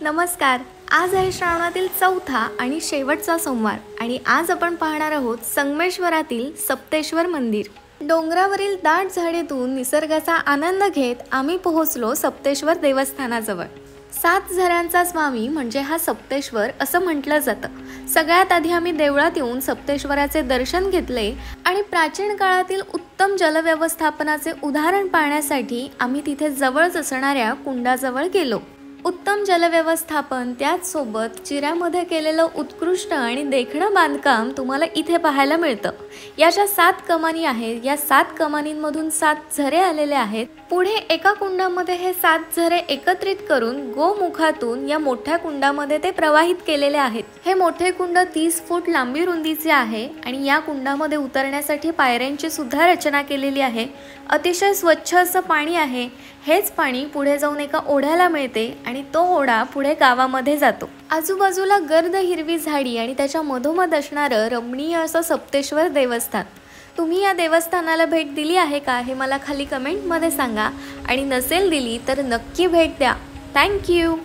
नमस्कार. आज आहे श्रावणातील चौथा आणि शेवटचा सोमवार आणि आज आपण पाहणार आहोत संगमेश्वरातील सप्तेश्वर मंदिर. डोंगरावरील दाट झाडीतून निसर्गाचा आनंद घेत आम्ही पोहोचलो सप्तेश्वर देवस्थानाजवळ. 7 झऱ्यांचा स्वामी म्हणजे हा सप्तेश्वर असं म्हटलं जातं. सगळ्यात आधी आम्ही देवळात येऊन सप्तेश्वराचे दर्शन घेतले आणि प्राचीन काळातील उत्तम जलव्यवस्थापनाचे उदाहरण पाहण्यासाठी आम्ही तिथे जवळच असणाऱ्या कुंडाजवळ गेलो. उत्तम जलव्यवस्थापन त्याचसोबत चिऱ्यामध्ये केलेलं उत्कृष्ट आणि देखणं बांधकाम तुम्हाला इथे पाहायला मिळतं. या ज्या 7 कमानी आहेत, या 7 कमानींमधून 7 झरे आलेले आहेत. पुढे एका कुंडामध्ये हे 7 झरे एकत्रित करून गोमुखातून या मोठ्या कुंडामध्ये ते प्रवाहित केलेले आहेत. हे मोठे कुंड 30 फूट लांबी रुंदीचे आहे आणि या कुंडामध्ये उतरण्यासाठी पायऱ्यांची सुद्धा रचना केलेली आहे. अतिशय स्वच्छ असं पाणी आहे. हेच पाणी पुढे जाऊन एका ओढ्याला मिळते आणि तो ओढा पुढे गावामध्ये जातो. आजूबाजूला गर्द हिरवी झाडी आणि त्याच्या मधोमध असणारं रमणीय असं सप्तेश्वर देवस्थान. तुम्ही या देवस्थानाला भेट दिली आहे का हे मला खाली कमेंटमध्ये सांगा आणि नसेल दिली तर नक्की भेट द्या. थँक्यू.